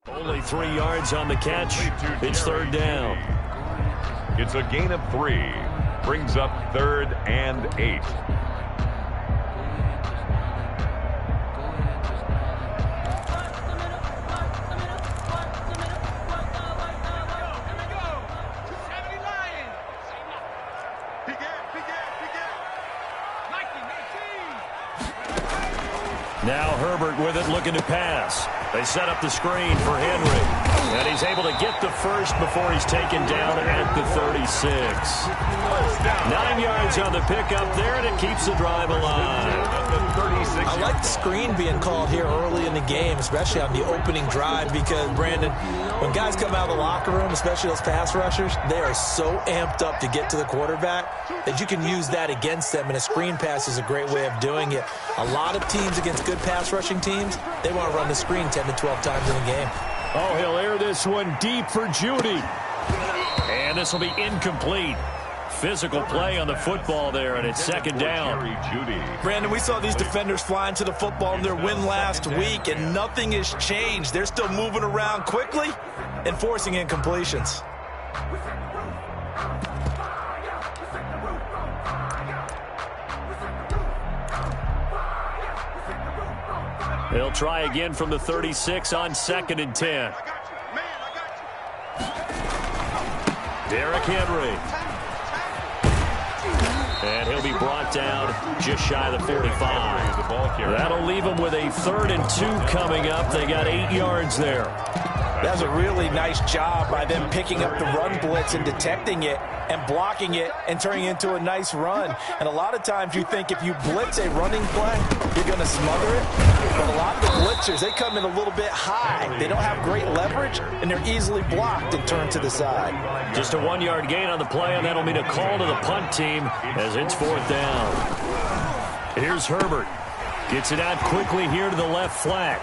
Only 3 yards on the catch. It's third down. It's a gain of 3. Brings up 3rd and 8. Now Herbert with it, looking to pass. They set up the screen for Henry. And he's able to get the first before he's taken down at the 36. 9 yards on the pickup there, and it keeps the drive alive. I like the screen being called here early in the game, especially on the opening drive, because, Brandon, when guys come out of the locker room, especially those pass rushers, they are so amped up to get to the quarterback that you can use that against them, and a screen pass is a great way of doing it. A lot of teams against good pass rushing teams, they want to run the screen 10 to 12 times in a game. Oh, he'll air this one deep for Judy. And this will be incomplete. Physical play on the football there, and it's second down. Brandon, we saw these defenders flying to the football in their win last week, and nothing has changed. They're still moving around quickly and forcing incompletions. They'll try again from the 36 on 2nd and 10. Derrick Henry. And he'll be brought down just shy of the 45. That'll leave him with a 3rd and 2 coming up. They got 8 yards there. That was a really nice job by them picking up the run blitz and detecting it and blocking it and turning it into a nice run. And a lot of times you think if you blitz a running play, you're going to smother it. But a lot of the blitzers, they come in a little bit high. They don't have great leverage, and they're easily blocked and turned to the side. Just a 1-yard gain on the play, and that'll mean a call to the punt team as it's 4th down. Here's Herbert. Gets it out quickly here to the left flat.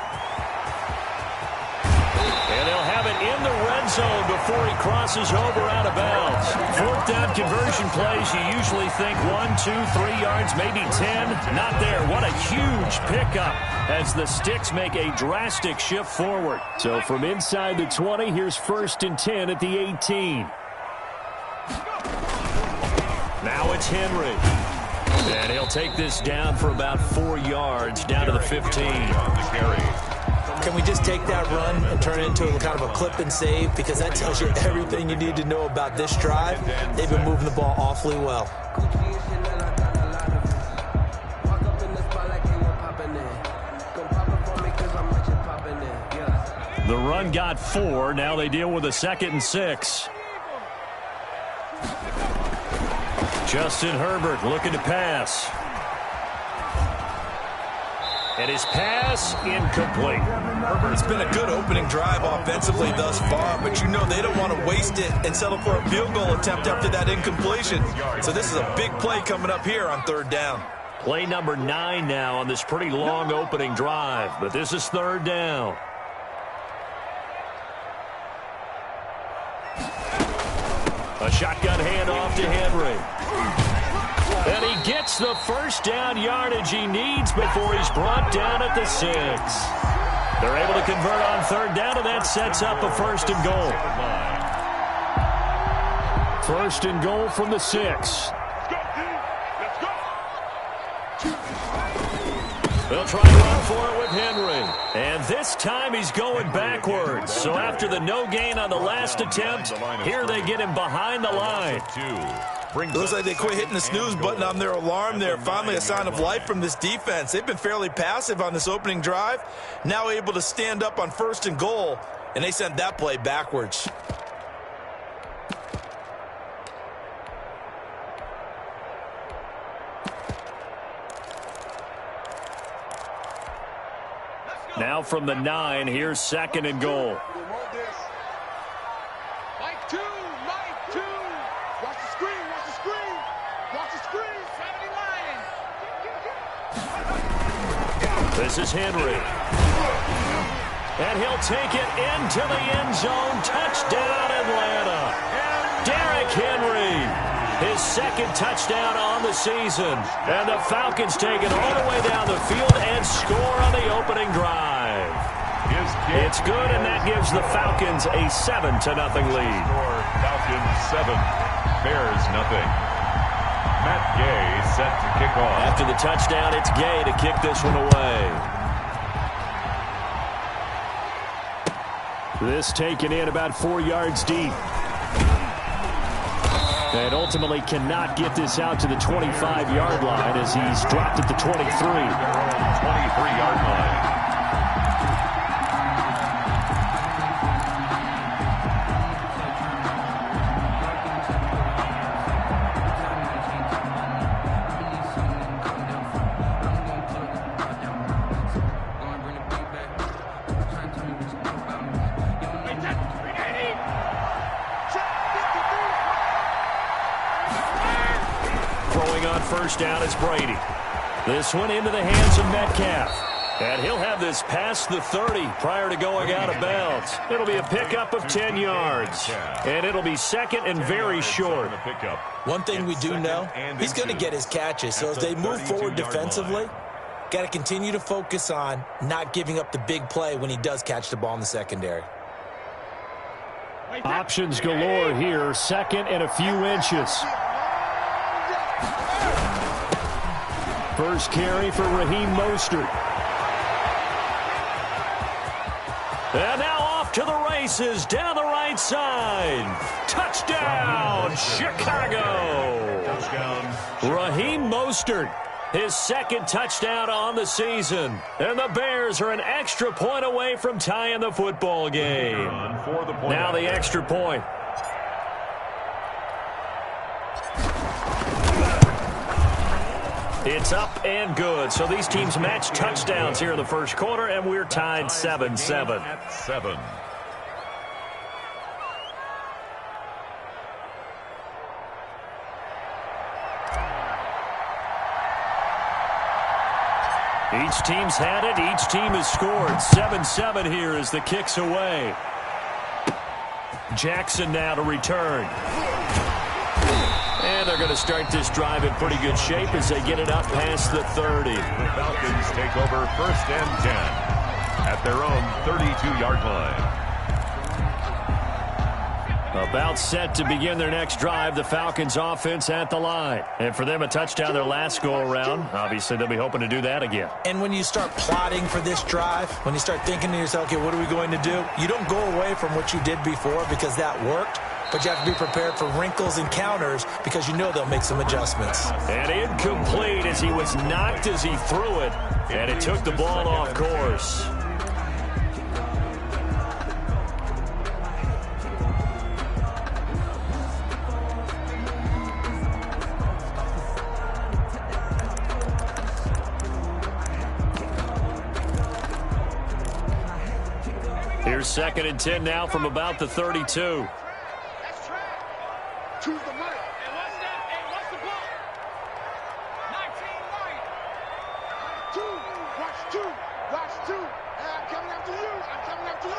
And they'll have it in the red zone before he crosses over out of bounds. 4th down conversion plays, you usually think 1, 2, 3 yards, maybe 10. Not there. What a huge pickup as the Sticks make a drastic shift forward. So from inside the 20, here's 1st and 10 at the 18. Now it's Henry. And he'll take this down for about 4 yards, down to the 15. Can we just take that run and turn it into kind of a clip and save? Because that tells you everything you need to know about this drive. They've been moving the ball awfully well. The run got 4. Now they deal with a 2nd and 6. Justin Herbert looking to pass. And his pass incomplete. It's been a good opening drive offensively thus far, but you know they don't want to waste it and settle for a field goal attempt after that incompletion. So this is a big play coming up here on 3rd down. Play number 9 now on this pretty long opening drive, but this is 3rd down. A shotgun handoff to Henry. And he gets the 1st down yardage he needs before he's brought down at the 6. They're able to convert on 3rd down, and that sets up a 1st and goal. 1st and goal from the 6. They'll try to run for it with Henry. And this time he's going backwards. So after the no gain on the last attempt, here they get him behind the line. Looks like they quit hitting the snooze button on their alarm there. Finally a sign of life from this defense. They've been fairly passive on this opening drive. Now able to stand up on 1st and goal, and they sent that play backwards. Now from the 9, here's 2nd and goal. This is Henry. And he'll take it into the end zone. Touchdown, Atlanta. Derrick Henry, his 2nd touchdown on the season. And the Falcons take it all the way down the field and score on the opening drive. It's good, and that gives the Falcons a 7-0 lead. Falcons 7, Bears nothing. Matt Gay set to kick off. After the touchdown, it's Gay to kick this one away. This taken in about 4 yards deep. And ultimately cannot get this out to the 25-yard line as he's dropped at the 23. 23-yard line. First down is Brady. This one into the hands of Metcalf. And he'll have this past the 30 prior to going out of bounds. It'll be a pickup of 10 yards. And it'll be second and very short. One thing we do know, he's going to get his catches. So as they move forward defensively, got to continue to focus on not giving up the big play when he does catch the ball in the secondary. Options galore here. Second and a few inches. First carry for Raheem Mostert. And now off to the races down the right side. Touchdown, Chicago. Touchdown. Raheem Mostert, his second touchdown on the season. And the Bears are an extra point away from tying the football game. Now the extra point. It's up and good. So these teams match touchdowns here in the first quarter, and we're tied 7-7. 7. Each team's had it. Each team has scored. 7-7 here as the kick's away. Jackson now to return. And they're going to start this drive in pretty good shape as they get it up past the 30. The Falcons take over first and 10 at their own 32-yard line. About set to begin their next drive, the Falcons offense at the line. And for them, a touchdown their last go-around. Obviously, they'll be hoping to do that again. And when you start plotting for this drive, when you start thinking to yourself, okay, what are we going to do? You don't go away from what you did before because that worked. But you have to be prepared for wrinkles and counters because you know they'll make some adjustments. And incomplete as he was knocked as he threw it. And it took the ball off course. Here's second and 10 now from about the 32. Choose the money. Hey, what's that? Hey, what's the ball? 19 right. Two. Watch two. Watch two. Hey, I'm coming after you. I'm coming after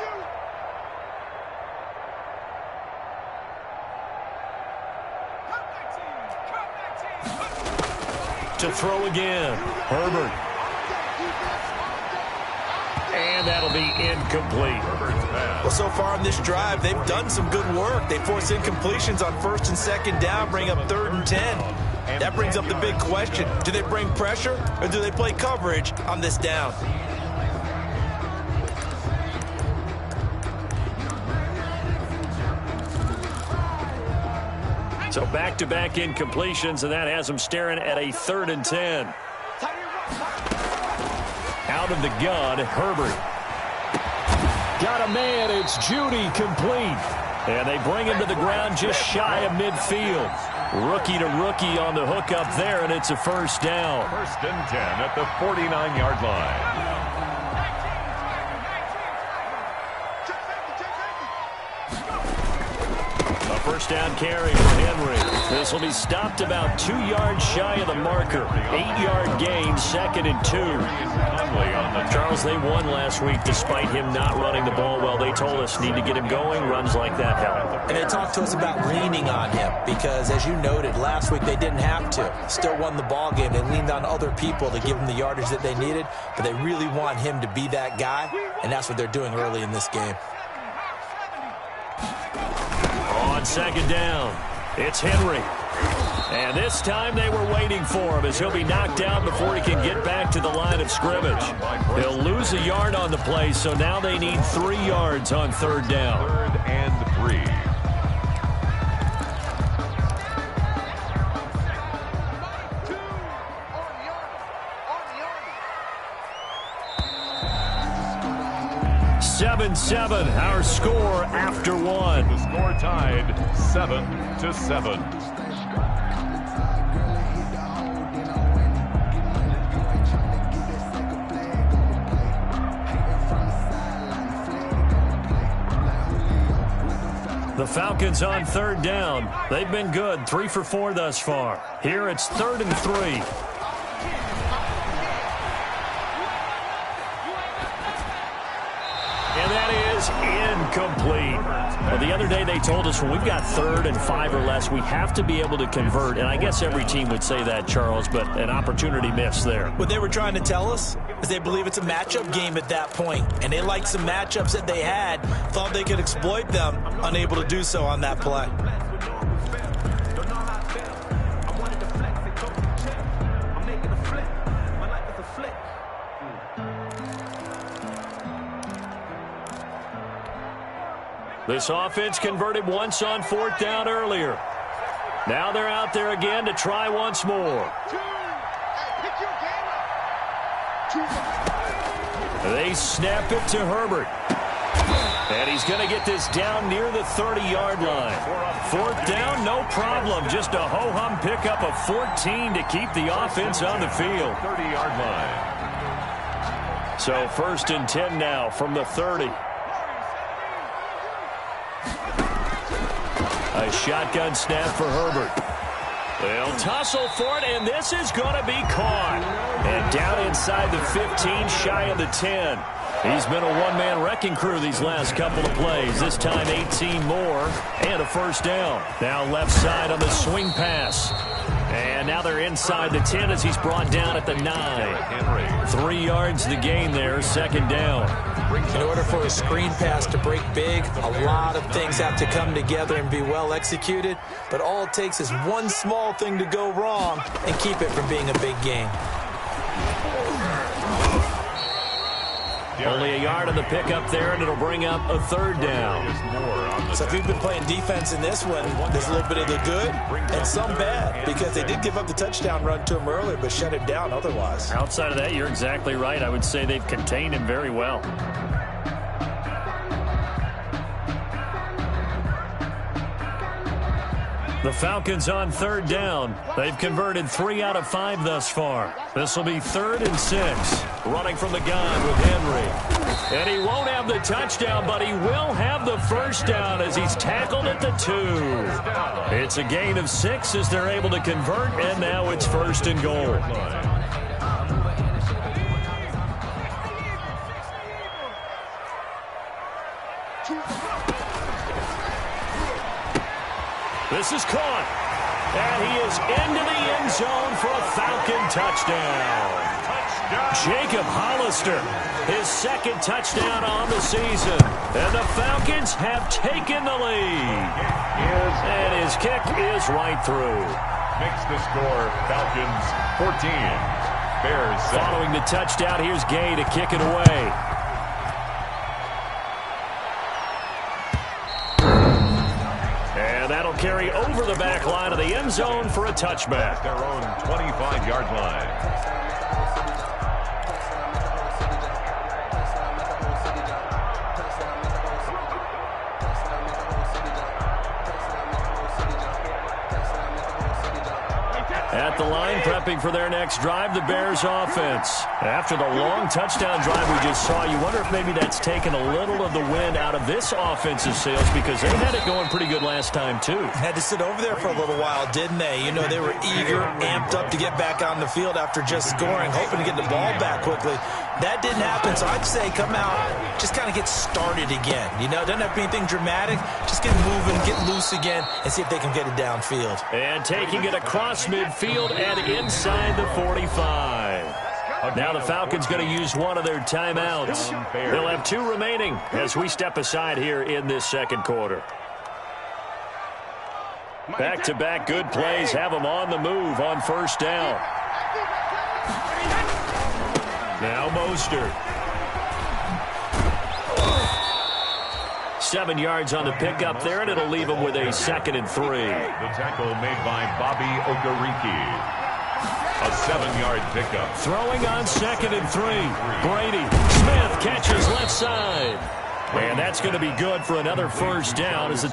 you. To throw again. Herbert. And that'll be incomplete. Well, so far in this drive, they've done some good work. They force incompletions on first and second down, bring up 3rd and 10. That brings up the big question. Do they bring pressure or do they play coverage on this down? So back-to-back incompletions, and that has them staring at a 3rd and 10. Out of the gun, Herbert. Got a man, it's Judy, complete. And they bring him to the ground just shy of midfield. Rookie to rookie on the hook up there, and it's a first down. First and 10 at the 49-yard line. A first down carry for Henry. This will be stopped about 2 yards shy of the marker. 8-yard gain, 2nd and 2. Charles, they won last week despite him not running the ball well. They told us need to get him going. Runs like that help. And they talked to us about leaning on him because, as you noted, last week they didn't have to. Still won the ball game. They leaned on other people to give them the yardage that they needed, but they really want him to be that guy, and that's what they're doing early in this game. On 2nd down, it's Henry. And this time they were waiting for him as he'll be knocked down before he can get back to the line of scrimmage. He'll lose a yard on the play, so now they need 3 yards on 3rd down. 3rd and 3. Seven, our score after 1. The score tied 7-7. The Falcons on 3rd down. They've been good, 3 for 4 thus far. Here it's 3rd and 3. And that is incomplete. Well, the other day they told us when we've got 3rd and 5 or less, we have to be able to convert. And I guess every team would say that, Charles, but an opportunity missed there. What they were trying to tell us is they believe it's a matchup game at that point, and they liked some matchups that they had, thought they could exploit them, unable to do so on that play. This offense converted once on 4th down earlier. Now they're out there again to try once more. They snap it to Herbert. And he's going to get this down near the 30-yard line. 4th down, no problem. Just a ho-hum pickup of 14 to keep the offense on the field. 30-yard line. So 1st and 10 now from the 30. A shotgun snap for Herbert. They'll tussle for it, and this is going to be caught. And down inside the 15, shy of the 10. He's been a one-man wrecking crew these last couple of plays. This time 18 more and a first down. Now left side on the swing pass. And now they're inside the 10 as he's brought down at the 9. 3 yards the gain there, 2nd down. In order for a screen pass to break big, a lot of things have to come together and be well executed. But all it takes is one small thing to go wrong and keep it from being a big game. Only a yard on the pickup there, and it'll bring up a 3rd down. So if you've been playing defense in this one, there's a little bit of the good and some bad, because they did give up the touchdown run to him earlier, but shut him down otherwise. Outside of that, you're exactly right. I would say they've contained him very well. The Falcons on 3rd down. They've converted 3 out of 5 thus far. This will be 3rd and 6. Running from the gun with Henry. And he won't have the touchdown, but he will have the first down as he's tackled at the 2. It's a gain of 6 as they're able to convert, and now it's 1st and goal. This is caught, and he is into the end zone for a Falcon touchdown. Jacob Hollister, his 2nd touchdown on the season, and the Falcons have taken the lead. And his kick is right through. Makes the score Falcons 14, Bears 7. Following the touchdown, here's Gay to kick it away. That'll carry over the back line of the end zone for a touchback. Their own 25-yard line. At the line, prepping for their next drive, the Bears offense. After the long touchdown drive we just saw, you wonder if maybe that's taken a little of the wind out of this offensive sails because they had it going pretty good last time, too. Had to sit over there for a little while, didn't they? You know, they were eager, amped up to get back on the field after just scoring, hoping to get the ball back quickly. That didn't happen, so I'd say come out, just kind of get started again. You know, doesn't have to be anything dramatic. Just get moving, get loose again, and see if they can get it downfield. And taking it across midfield and inside the 45. Now the Falcons going to use one of their timeouts. They'll have 2 remaining as we step aside here in this second quarter. Back-to-back good plays have them on the move on first down. Now Mostert. 7 yards on the pickup there, and it'll leave him with a 2nd and 3. The tackle made by Bobby Okereke. A 7-yard pickup. Throwing on 2nd and 3. Brady. Smith catches left side. And that's going to be good for another first down as the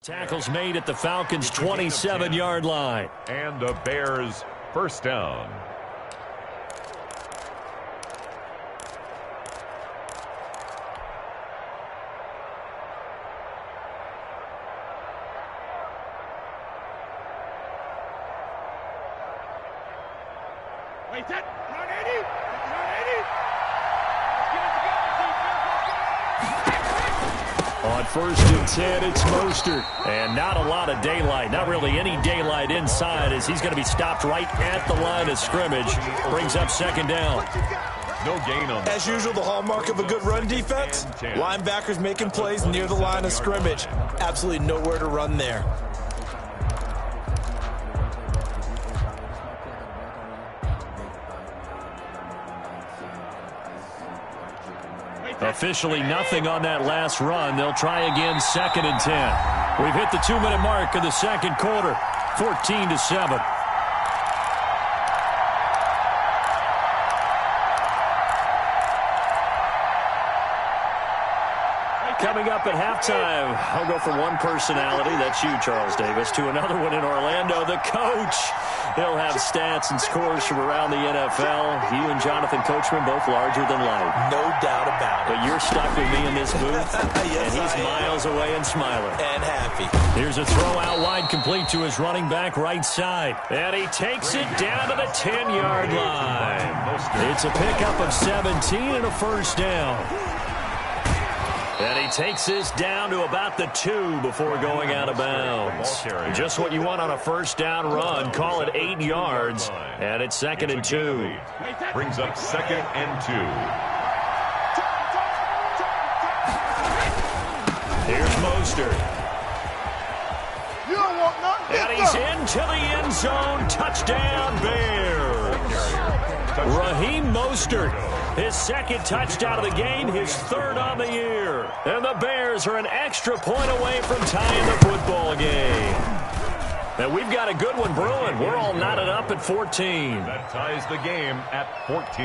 tackles made at the Falcons' 27-yard line. And the Bears first down. Wait, that. Run, Eddie. Run, Eddie. On 1st and 10, it's Mostert. And not a lot of daylight. Not really any daylight inside as he's going to be stopped right at the line of scrimmage. Brings up 2nd down. No gain on that. As usual, the hallmark of a good run defense, linebackers making plays near the line of scrimmage. Absolutely nowhere to run there. Officially nothing on that last run. They'll try again 2nd and 10. We've hit the 2-minute mark of the second quarter. 14-7. Coming up at halftime, I'll go from one personality, that's you, Charles Davis, to another one in Orlando, the coach. He'll have stats and scores from around the NFL. You and Jonathan Coachman, both larger than life. No doubt about it. But you're stuck with me in this booth, Yes, and he's miles away and smiling. And happy. Here's a throw out wide, complete to his running back right side. And he takes it down to the 10-yard line. It's a pickup of 17 and a first down. And he takes this down to about the 2 before going out of bounds. Just what you want on a first down run. Call it 8 yards. And it's 2nd and 2. Brings up 2nd and 2. Here's Mostert. You don't want nothing. And he's into the end zone. Touchdown, Bears. Raheem Mostert, his 2nd touchdown of the game, his 3rd on the year. And the Bears are an extra point away from tying the football game. And we've got a good one brewing. We're all knotted up at 14. That ties the game at 14.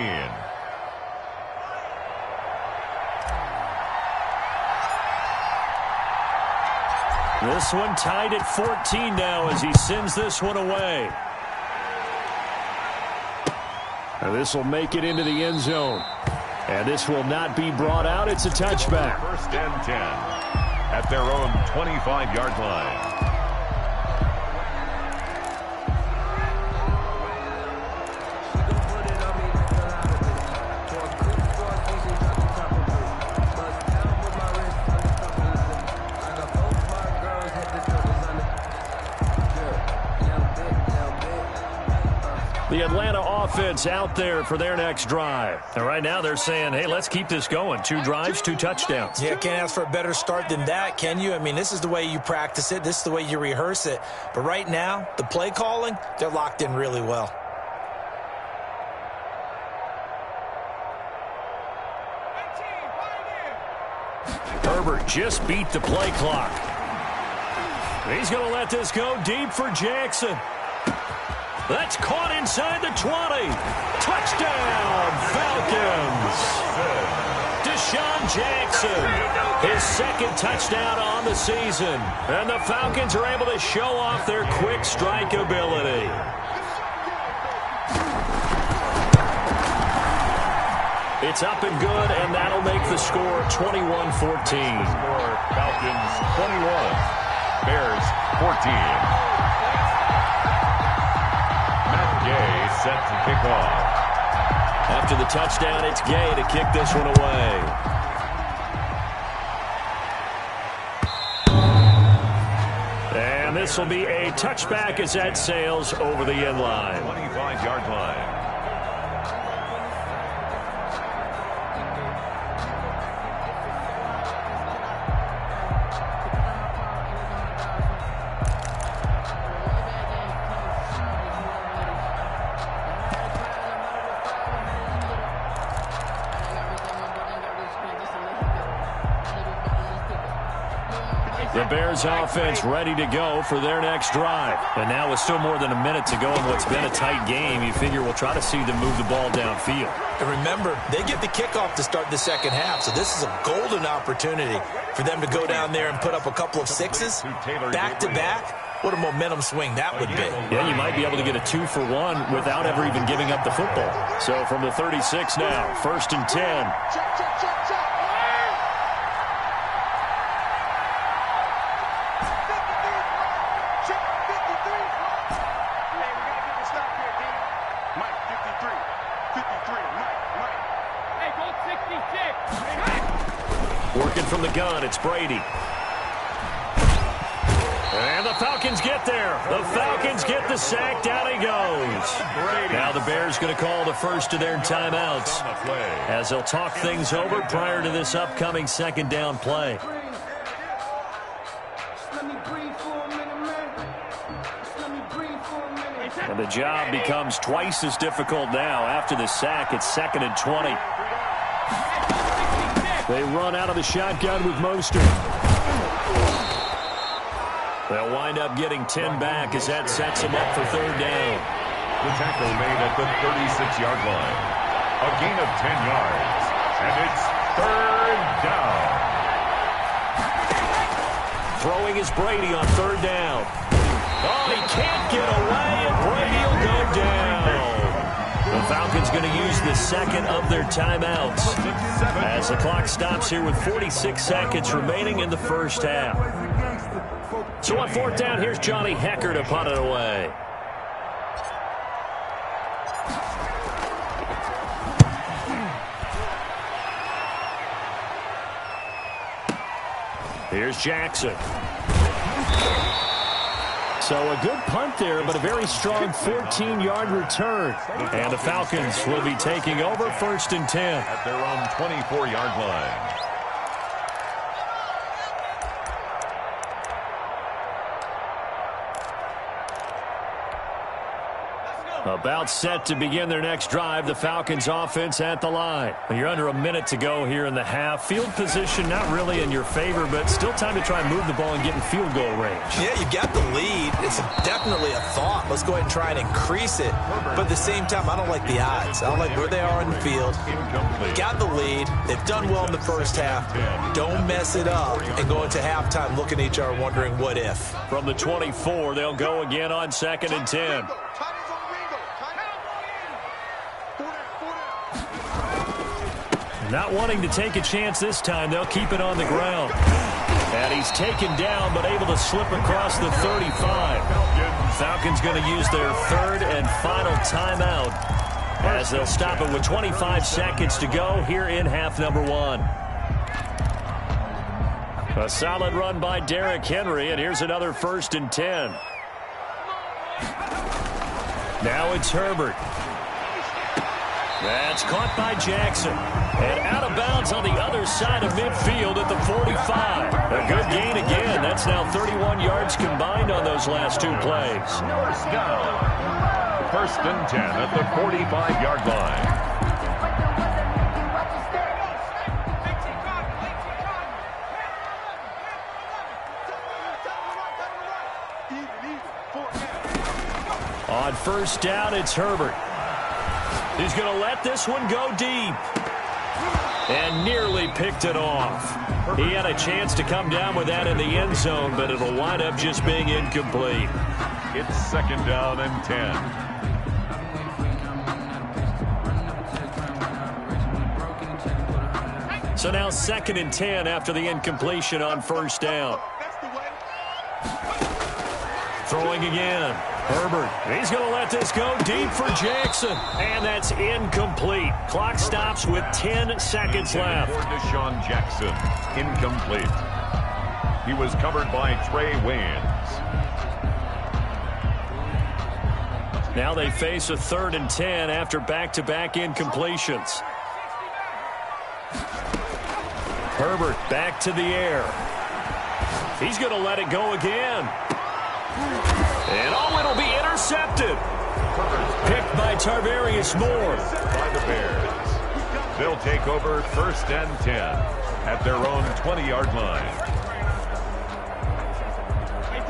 This one tied at 14 now as he sends this one away. And this will make it into the end zone. And this will not be brought out. It's a touchback. 1st and 10 at their own 25-yard line. The Atlanta offense out there for their next drive. And right now they're saying, hey, let's keep this going. 2 drives, 2 touchdowns. Yeah, can't ask for a better start than that, can you? I mean, this is the way you practice it. This is the way you rehearse it. But right now, the play calling, they're locked in really well. Herbert just beat the play clock. He's going to let this go deep for Jackson. That's caught inside the 20. Touchdown, Falcons. Deshaun Jackson, his 2nd touchdown on the season. And the Falcons are able to show off their quick strike ability. It's up and good, and that'll make the score 21-14. Score Falcons 21, Bears 14. Set to kick off. After the touchdown, it's Gay to kick this one away. And this will be a touchback as that sails over the end line. 25-yard line. The Bears offense ready to go for their next drive. And now with still more than a minute to go in what's been a tight game, you figure we'll try to see them move the ball downfield. And remember, they get the kickoff to start the 2nd half, so this is a golden opportunity for them to go down there and put up a couple of 6s back-to-back. What a momentum swing that would be. Yeah, you might be able to get a 2-for-1 without ever even giving up the football. So from the 36 now, 1st and 10. Check, check, check, check. Working from the gun, it's Brady. And the Falcons get there. The Falcons get the sack. Down he goes. Now the Bears going to call the first of their timeouts as they'll talk things over prior to this upcoming 2nd down play. And the job becomes twice as difficult now after the sack. It's 2nd and 20. They run out of the shotgun with Mostert. They'll wind up getting 10 back as that sets them up for 3rd down. The tackle made at the 36-yard line. A gain of 10 yards. And it's 3rd down. Throwing is Brady on third down. Oh, he can't get away, and Brady will go down. The Falcons going to use the second of their timeouts as the clock stops here with 46 seconds remaining in the first half. So on fourth down, here's Johnny Hecker to punt it away. Here's Jackson. So a good punt there, but a very strong 14-yard return. And the Falcons will be taking over first and 10. At their own 24-yard line. About set to begin their next drive, the Falcons offense at the line. You're under a minute to go here in the half. Field position not really in your favor, but still time to try and move the ball and get in field goal range. Yeah, you got the lead. It's definitely a thought. Let's go ahead and try and increase it. But at the same time, I don't like the odds. I don't like where they are in the field. Got the lead. They've done well in the first half. Don't mess it up and go into halftime looking at each other wondering what if. From the 24, they'll go again on second and 10. Not wanting to take a chance this time, they'll keep it on the ground. And he's taken down, but able to slip across the 35. Falcons going to use their third and final timeout as they'll stop it with 25 seconds to go here in half number one. A solid run by Derrick Henry, and here's another first and 10. Now it's Herbert. That's caught by Jackson. And out of bounds on the other side of midfield at the 45. A good gain again. That's now 31 yards combined on those last two plays. First and 10 at the 45-yard line. On first down, it's Herbert. He's going to let this one go deep. And nearly picked it off. He had a chance to come down with that in the end zone, but it'll wind up just being incomplete. It's second down and 10. So now second and 10 after the incompletion on first down. Throwing again. Herbert, he's going to let this go deep for Jackson. And that's incomplete. Clock stops with 10 seconds left. For Deshaun Jackson, incomplete. He was covered by Trey Waynes. Now they face a third and 10 after back-to-back incompletions. Herbert back to the air. He's going to let it go again. And oh, it'll be intercepted. Picked by Tarvarius Moore. By the Bears. They'll take over first and 10 at their own 20-yard line.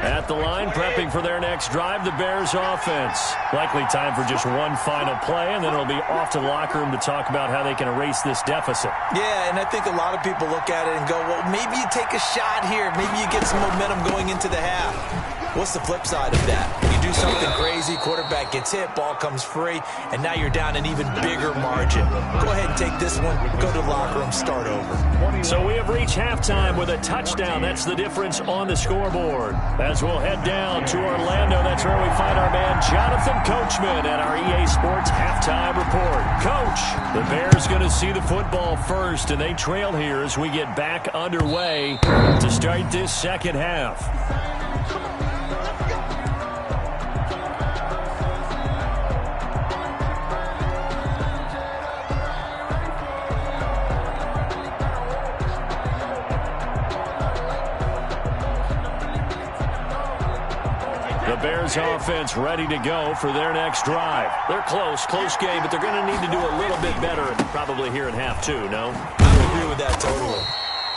At the line, prepping for their next drive, the Bears offense. Likely time for just one final play, and then it'll be off to the locker room to talk about how they can erase this deficit. Yeah, and I think a lot of people look at it and go, well, maybe you take a shot here. Maybe you get some momentum going into the half. What's the flip side of that? You do something crazy, quarterback gets hit, ball comes free, and now you're down an even bigger margin. Go ahead and take this one, go to the locker room, start over. So we have reached halftime with a touchdown. That's the difference on the scoreboard. As we'll head down to Orlando, that's where we find our man Jonathan Coachman at our EA Sports Halftime Report. Coach, the Bears going to see the football first, and they trail here as we get back underway to start this second half. Bears offense ready to go for their next drive. They're close game, but they're going to need to do a little bit better probably here in half two, no? I would agree with that totally.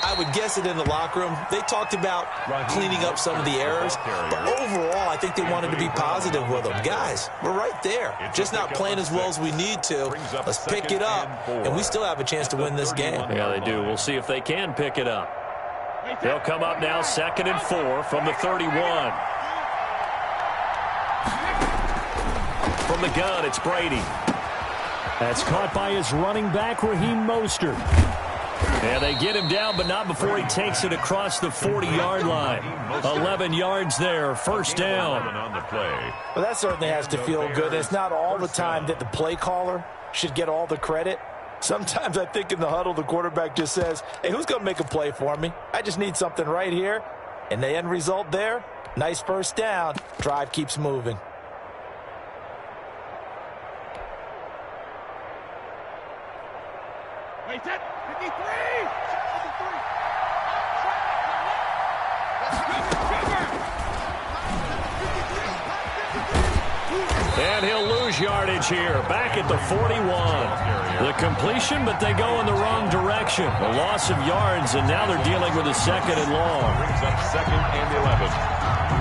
I would guess it in the locker room. They talked about cleaning up some of the errors, but overall, I think they wanted to be positive with them. Guys, we're right there. Just not playing as well as we need to. Let's pick it up, and we still have a chance to win this game. Yeah, they do. We'll see if they can pick it up. They'll come up now 2nd and 4 from the 31. From the gun, it's Brady. That's caught by his running back, Raheem Mostert. And they get him down, but not before he takes it across the 40-yard line. 11 yards there, first down. Well, that certainly has to feel good. It's not all the time that the play caller should get all the credit. Sometimes I think in the huddle, the quarterback just says, hey, who's going to make a play for me? I just need something right here. And the end result there, nice first down. Drive keeps moving. Wait, that 53! And he'll lose yardage here, back at the 41. The completion, but they go in the wrong direction. A loss of yards, and now they're dealing with a 2nd and long. Brings up 2nd and 11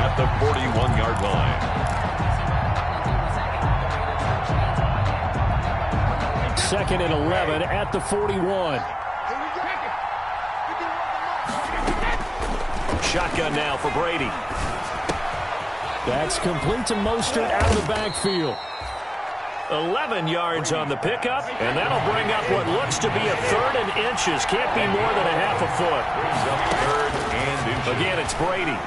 at the 41-yard line. 2nd and 11 at the 41. Shotgun now for Brady. That's complete to Mostert out of the backfield. 11 yards on the pickup, and that'll bring up what looks to be a 3rd and inches. Can't be more than a half a foot. Brings up 3rd and inches. Again, it's Brady.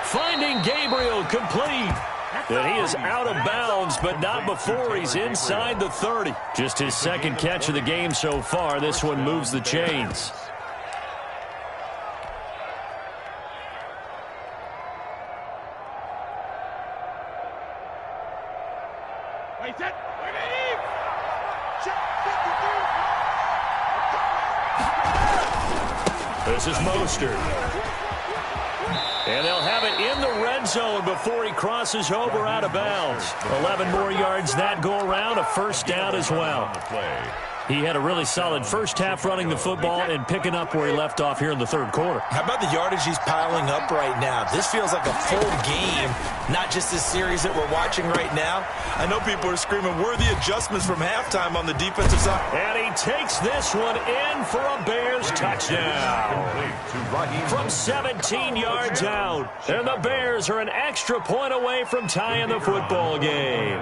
Finding Gabriel complete. And he is out of bounds, but not before he's inside the 30. Just his 2nd catch of the game so far. This one moves the chains. Wait, that 53! This is Mostert. And they'll have it in the red zone before he crosses over out of bounds. 11 more yards that go around, a first down as well. He had a really solid first half running the football and picking up where he left off here in the 3rd quarter. How about the yardage he's piling up right now? This feels like a full game, not just this series that we're watching right now. I know people are screaming, worthy adjustments from halftime on the defensive side. And he takes this one in for a Bears touchdown. From 17 yards out. And the Bears are an extra point away from tying the football game.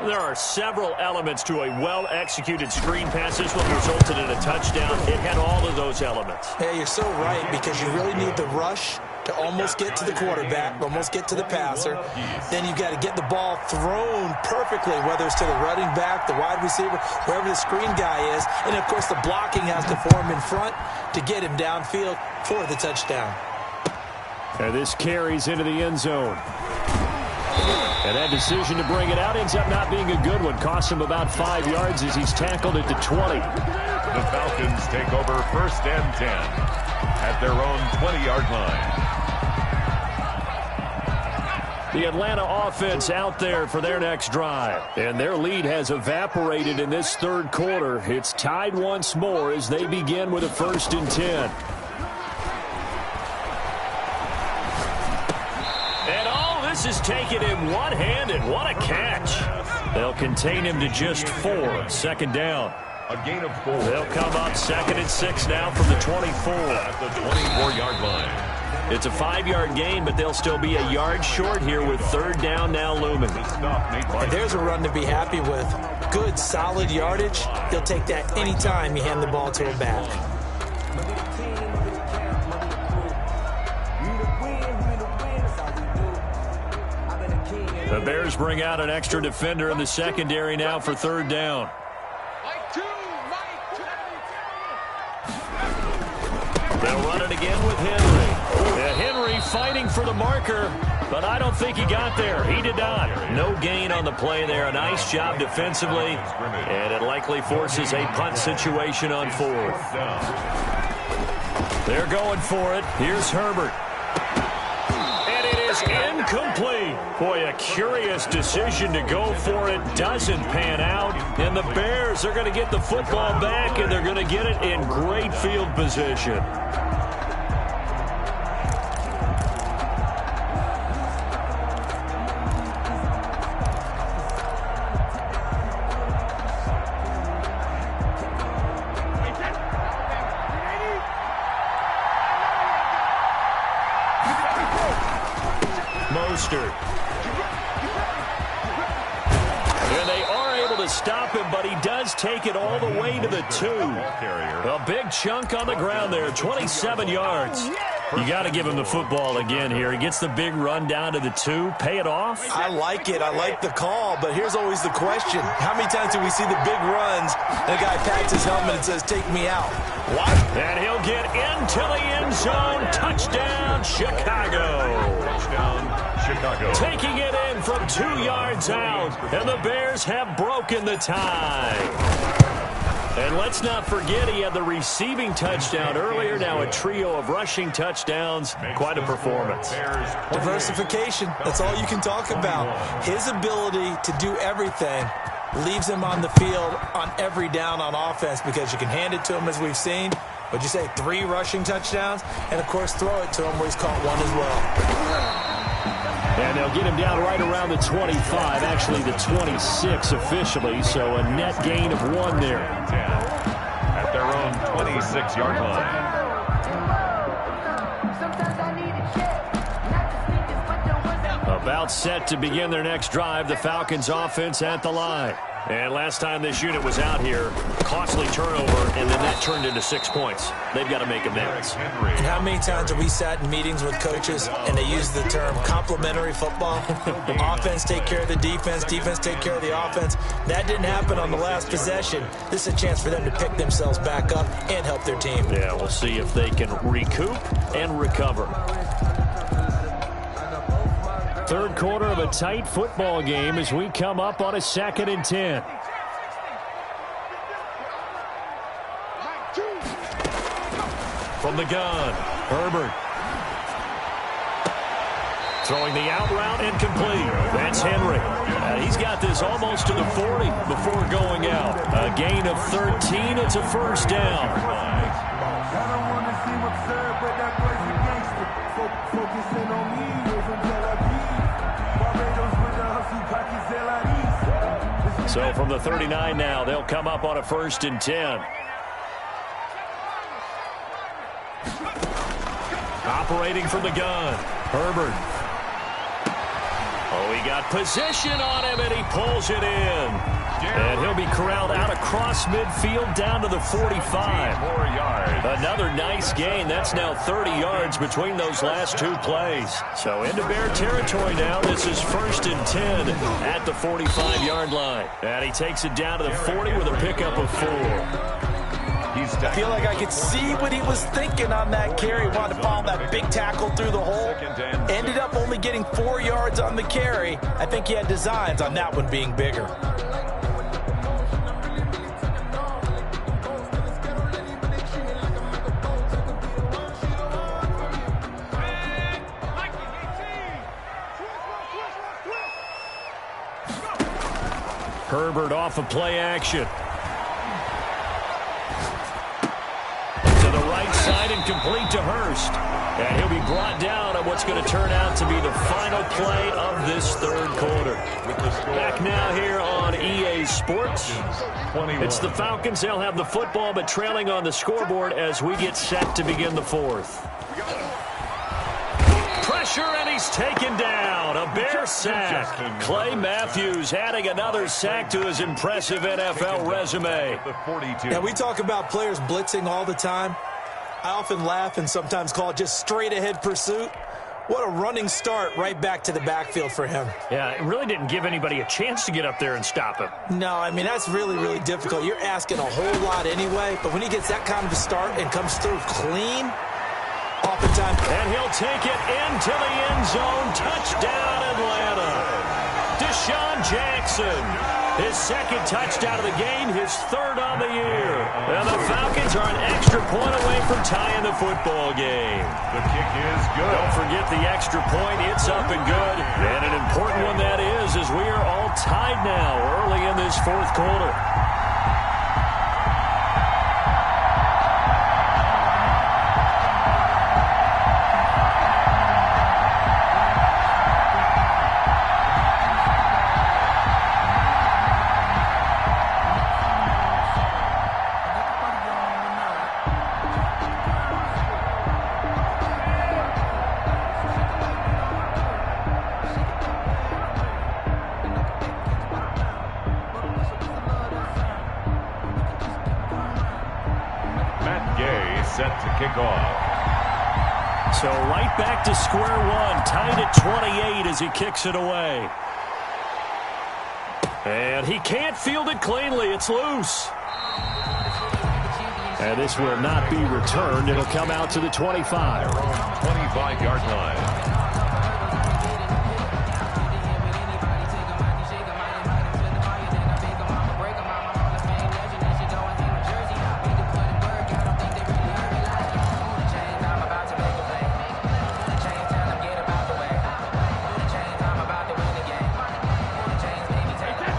There are several elements to a well-executed screen pass. This one resulted in a touchdown. It had all of those elements. Yeah, you're so right, because you really need the rush to almost get to the quarterback, almost get to the passer. Then you've got to get the ball thrown perfectly, whether it's to the running back, the wide receiver, wherever the screen guy is. And, of course, the blocking has to form in front to get him downfield for the touchdown. And this carries into the end zone. And that decision to bring it out ends up not being a good one. Costs him about 5 yards as he's tackled it to 20. The Falcons take over 1st and 10 at their own 20-yard line. The Atlanta offense out there for their next drive. And their lead has evaporated in this 3rd quarter. It's tied once more as they begin with a 1st and 10. This is taking him one-handed. What a catch. They'll contain him to just 4. 2nd down. A gain of 4. They'll come up 2nd and 6 now from the 24. At the 24-yard line. It's a 5-yard gain, but they'll still be a yard short here with 3rd down now looming. And there's a run to be happy with. Good, solid yardage. He'll take that anytime you hand the ball to him back. The Bears bring out an extra defender in the secondary now for 3rd down. They'll run it again with Henry. Henry fighting for the marker, but I don't think he got there. He did not. No gain on the play there. A nice job defensively, and it likely forces a punt situation on 4th. They're going for it. Here's Herbert. Incomplete. Boy, a curious decision to go for it. Doesn't pan out. And the Bears are going to get the football back, and they're going to get it in great field position. open, but he does take it all the way to the 2. A big chunk on the ground there, 27 yards. You got to give him the football again here. He gets the big run down to the 2. Pay it off. I like it. I like the call, but here's always the question. How many times do we see the big runs and a guy pats his helmet and says, take me out? What? And he'll get into the end zone. Touchdown, Chicago. Touchdown, Chicago. Taking it in from 2 yards out, and the Bears have broken the tie. And let's not forget he had the receiving touchdown earlier. Now a trio of rushing touchdowns. Quite a performance. Diversification. That's all you can talk about. His ability to do everything leaves him on the field on every down on offense because you can hand it to him, as we've seen. What'd you say, 3 rushing touchdowns? And, of course, throw it to him where he's caught 1 as well. And they'll get him down right around the 25, actually the 26 officially, so a net gain of 1 there. At their own 26-yard line. About set to begin their next drive, the Falcons offense at the line. And last time this unit was out here, costly turnover, and then that turned into 6 points. They've got to make amends. And how many times have we sat in meetings with coaches and they use the term complementary football? Offense take care of the defense, defense take care of the offense. That didn't happen on the last possession. This is a chance for them to pick themselves back up and help their team. Yeah, we'll see if they can recoup and recover. Third quarter of a tight football game as we come up on a 2nd and 10. From the gun, Herbert. Throwing the out route incomplete. That's Henry. He's got this almost to the 40 before going out. A gain of 13. It's a first down. So from the 39 now, they'll come up on a 1st and 10. Operating from the gun, Herbert. Oh, he got position on him, and he pulls it in. And he'll be corralled out across midfield down to the 45. More yards. Another nice gain. That's now 30 yards between those last 2 plays. So into Bear territory now. This is 1st and 10 at the 45-yard line. And he takes it down to the 40 with a pickup of 4. I feel like I could see what he was thinking on that carry. Wanted to follow that big tackle through the hole. Ended up only getting 4 yards on the carry. I think he had designs on that one being bigger. Herbert off of play action. Side and complete to Hurst. And he'll be brought down on what's going to turn out to be the final play of this 3rd quarter. Back now here on EA Sports. It's the Falcons. They'll have the football, but trailing on the scoreboard as we get set to begin the 4th. Pressure, and he's taken down. A Bear sack. Clay Matthews adding another sack to his impressive NFL resume. Yeah, we talk about players blitzing all the time. I often laugh and sometimes call it just straight-ahead pursuit. What a running start right back to the backfield for him. Yeah, it really didn't give anybody a chance to get up there and stop him. No, I mean, that's really, really difficult. You're asking a whole lot anyway, but when he gets that kind of a start and comes through clean, oftentimes... And he'll take it into the end zone. Touchdown, Atlanta. Deshaun Jackson. His 2nd touchdown of the game, his 3rd on the year. And the Falcons are an extra point away from tying the football game. The kick is good. Don't forget the extra point. It's up and good. And an important one that is, as we are all tied now early in this 4th quarter. kickoff. So right back to square one, tied at 28 as he kicks it away. And he can't field it cleanly. It's loose. And this will not be returned. It'll come out to the 25. 25-yard line.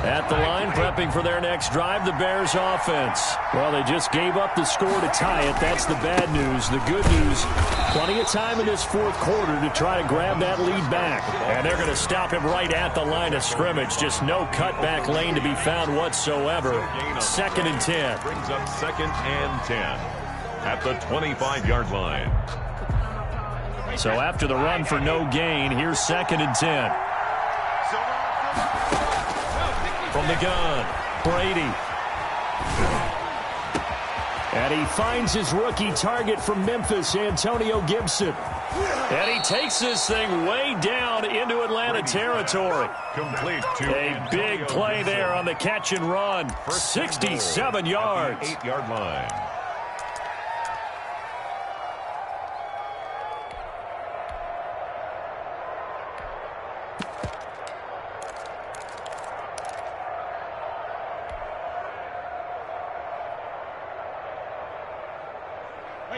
At the line, prepping for their next drive, the Bears offense. Well, they just gave up the score to tie it. That's the bad news. The good news, plenty of time in this fourth quarter to try to grab that lead back. And they're going to stop him right at the line of scrimmage. Just no cutback lane to be found whatsoever. 2nd and 10. Brings up 2nd and 10 at the 25-yard line. So after the run for no gain, here's 2nd and 10. From the gun, Brady. And he finds his rookie target from Memphis, Antonio Gibson. And he takes this thing way down into Atlanta territory. Complete to A big play there on the catch and run. 67 yards. 8-yard line.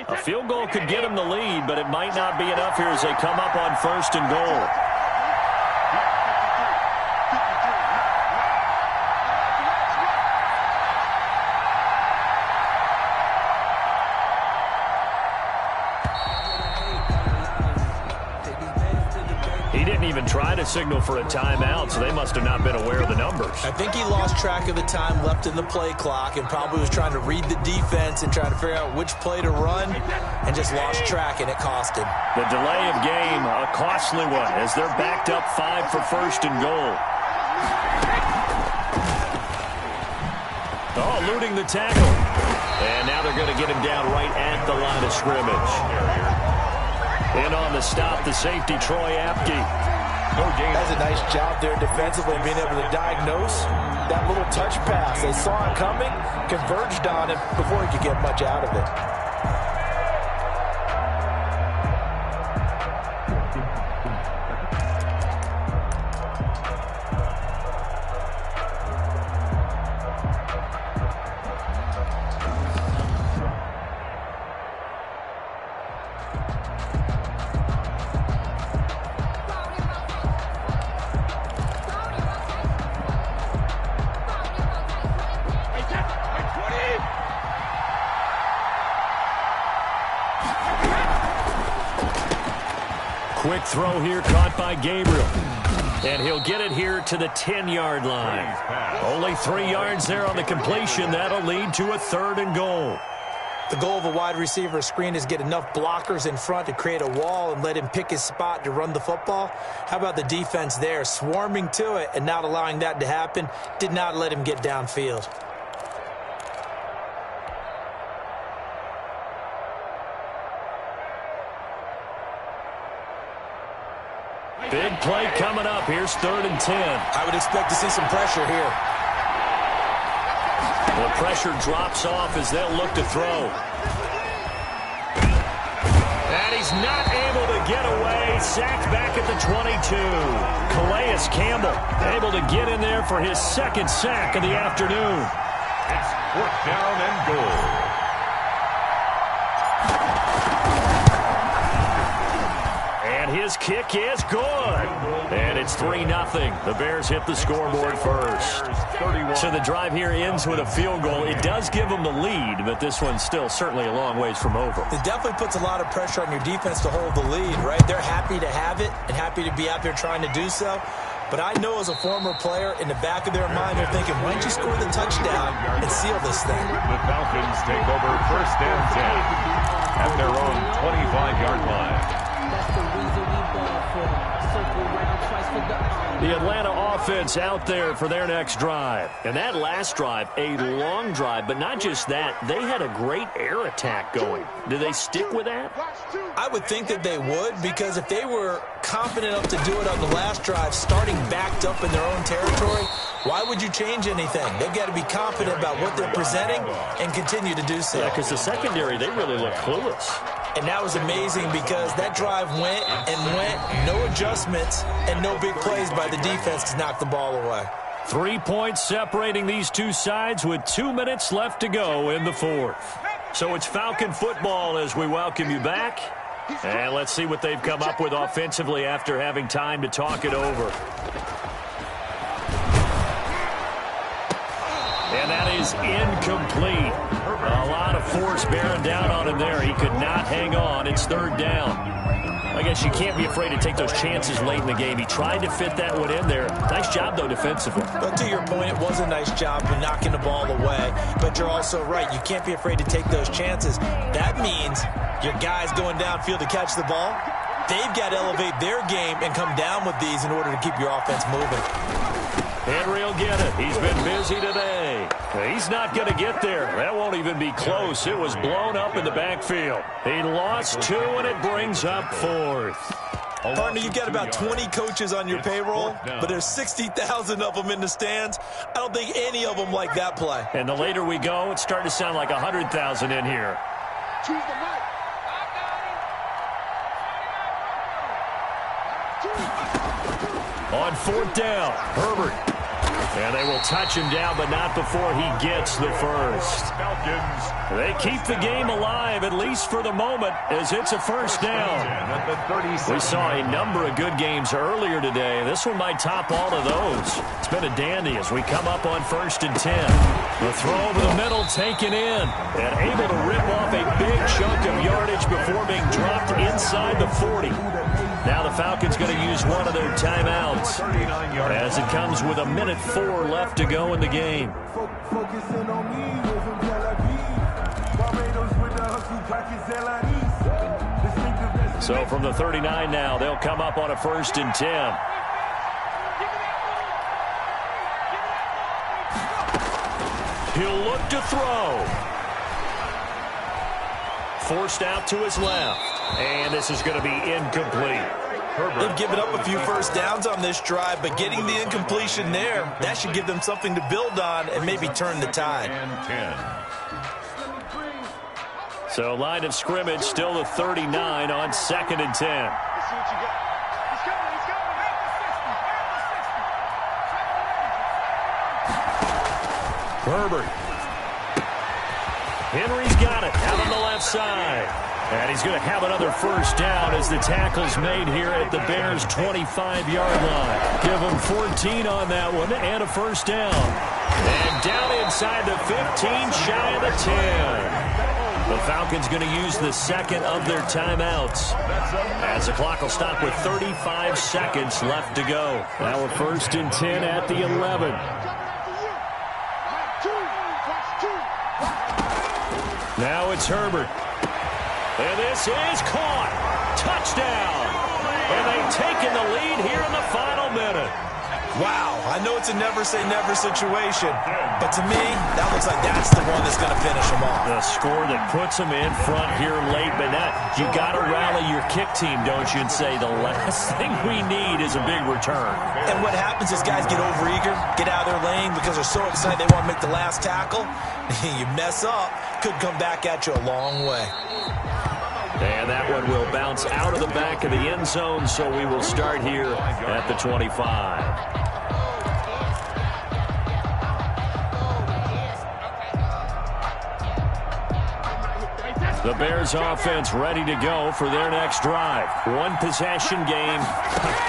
A field goal could get him the lead, but it might not be enough here as they come up on 1st and goal. He didn't even try to signal for a timeout, so they must have not been aware of the numbers. I think he lost track of the time left in the play clock and probably was trying to read the defense and trying to figure out which play to run and just lost track, and it cost him. The delay of game, a costly one, as they're backed up 5 for 1st and goal. Oh, eluding the tackle. And now they're going to get him down right at the line of scrimmage. In on the stop, the safety, Troy Apke. That's a nice job there defensively, being able to diagnose that little touch pass. They saw it coming, converged on him before he could get much out of it. Quick throw here, caught by Gabriel. And he'll get it here to the 10-yard line. Only 3 yards there on the completion. That'll lead to a 3rd and goal. The goal of a wide receiver screen is get enough blockers in front to create a wall and let him pick his spot to run the football. How about the defense there, swarming to it and not allowing that to happen? Did not let him get downfield. Big play coming up. Here's 3rd and 10. I would expect to see some pressure here. The pressure drops off as they'll look to throw. And he's not able to get away. Sacked back at the 22. Calais Campbell able to get in there for his 2nd sack of the afternoon. It's 4th down and goal. His kick is good. And it's 3-0. The Bears hit the scoreboard first. So the drive here ends with a field goal. It does give them the lead, but this one's still certainly a long ways from over. It definitely puts a lot of pressure on your defense to hold the lead, right? They're happy to have it and happy to be out there trying to do so. But I know as a former player, in the back of their mind, they're thinking, why don't you score the touchdown and seal this thing? The Falcons take over 1st and 10 at their own 25-yard line. That's the reason we ball for. Circle round twice for the The Atlanta offense out there for their next drive. And that last drive, a long drive, but not just that. They had a great air attack going. Do they stick with that? I would think that they would, because if they were confident enough to do it on the last drive, starting backed up in their own territory, why would you change anything? They've got to be confident about what they're presenting and continue to do so. Yeah, because the secondary, they really look clueless. And that was amazing because that drive went and went, no adjustments, and no big plays by the defense to knock the ball away. 3 points separating these two sides with 2 minutes left to go in the fourth. So it's Falcon football as we welcome you back. And let's see what they've come up with offensively after having time to talk it over. And that is incomplete. A lot of force bearing down on him there. He could not hang on. It's third down. I guess you can't be afraid to take those chances late in the game. He tried to fit that one in there. Nice job, though, defensively. But to your point, it was a nice job of knocking the ball away. But you're also right. You can't be afraid to take those chances. That means your guys going downfield to catch the ball, they've got to elevate their game and come down with these in order to keep your offense moving. Henry will get it. He's been busy today. He's not going to get there. That won't even be close. It was blown up in the backfield. He lost 2, and it brings up fourth. Partner, you've got about 20 coaches on your payroll, but there's 60,000 of them in the stands. I don't think any of them like that play. And the later we go, it's starting to sound like 100,000 in here. Choose the mic. On fourth down, Herbert. And they will touch him down, but not before he gets the first. Falcons. They keep the game alive, at least for the moment, as it's a first down. We saw a number of good games earlier today. This one might top all of those. It's been a dandy as we come up on 1st and 10. The throw over the middle taken in, and able to rip off a big chunk of yardage before being dropped inside the 40. Now the Falcons going to use one of their timeouts as it comes with 1:04 left to go in the game. So from the 39 now, they'll come up on a 1st and 10. He'll look to throw. Forced out to his left. And this is going to be incomplete. They've given up a few first downs on this drive, but getting the incompletion there, that should give them something to build on and maybe turn the tide. So line of scrimmage still the 39 on 2nd and 10. Let's see what you got. He's coming. He's coming. Herbert. Henry's got it out on the left side. And he's going to have another first down as the tackle's made here at the Bears' 25-yard line. Give them 14 on that one and a first down. And down inside the 15, shy of the 10. The Falcons going to use the second of their timeouts as the clock will stop with 35 seconds left to go. Now we're 1st and 10 at the 11. Now it's Herbert. And this is caught. Touchdown. And they've taken the lead here in the final minute. Wow, I know it's a never-say-never situation, but to me, that looks like that's the one that's going to finish them off. The score that puts them in front here late, but you got to rally your kick team, don't you, and say the last thing we need is a big return. And what happens is guys get overeager, get out of their lane because they're so excited they want to make the last tackle. You mess up, could come back at you a long way. And that one will bounce out of the back of the end zone, so we will start here at the 25. The Bears offense ready to go for their next drive. One possession game.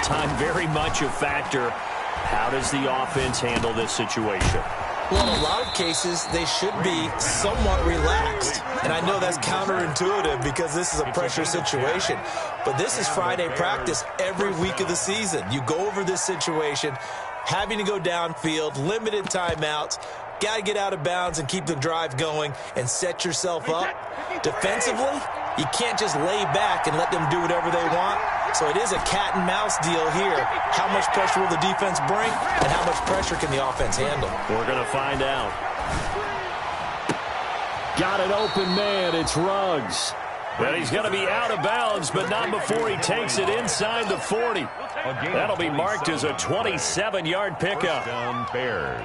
Time very much a factor. How does the offense handle this situation? Well, in a lot of cases, they should be somewhat relaxed. And I know that's counterintuitive because this is a pressure situation. But this is Friday practice every week of the season. You go over this situation, having to go downfield, limited timeouts, got to get out of bounds and keep the drive going and set yourself up. Defensively, You can't just lay back and let them do whatever they want. So it is a cat and mouse deal here. How much pressure will the defense bring, and how much pressure can the offense handle? We're going to find out. Got an open man. It's Ruggs. And he's going to be out of bounds, but not before he takes it inside the 40. That'll be marked as a 27-yard pickup. First down, Bears.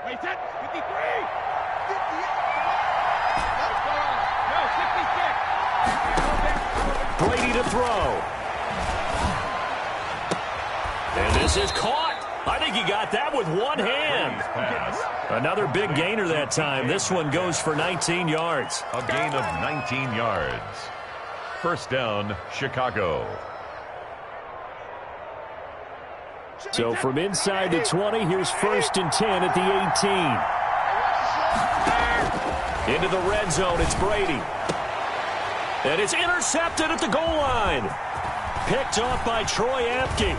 Wait, that 53. 58. No, 66. Brady to throw. And this is caught. I think he got that with one hand. Another big gainer that time. This one goes for 19 yards. A gain of 19 yards. First down, Chicago. So from inside the 20, here's 1st and 10 at the 18. Into the red zone, it's Brady. And it's intercepted at the goal line. Picked off by Troy Apke.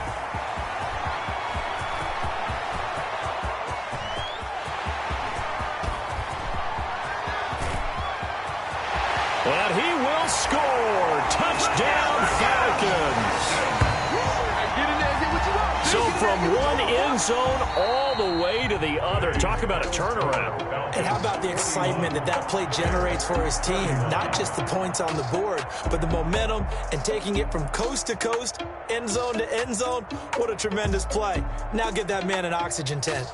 And he will score. Touchdown, Falcons. So from one end zone all the way to the other. Talk about a turnaround. And how about the excitement that play generates for his team? Not just the points on the board, but the momentum and taking it from coast to coast, end zone to end zone. What a tremendous play. Now get that man an oxygen tent.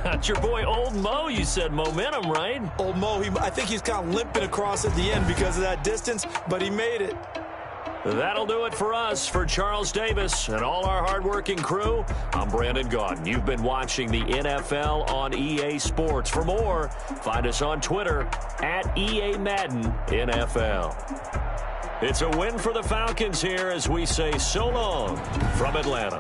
It's your boy Old Mo. You said momentum, right? Old Mo, I think he's kind of limping across at the end because of that distance, but he made it. That'll do it for us. For Charles Davis and all our hardworking crew, I'm Brandon Gaudin. You've been watching the NFL on EA Sports. For more, find us on Twitter at EA Madden NFL. It's a win for the Falcons here as we say so long from Atlanta.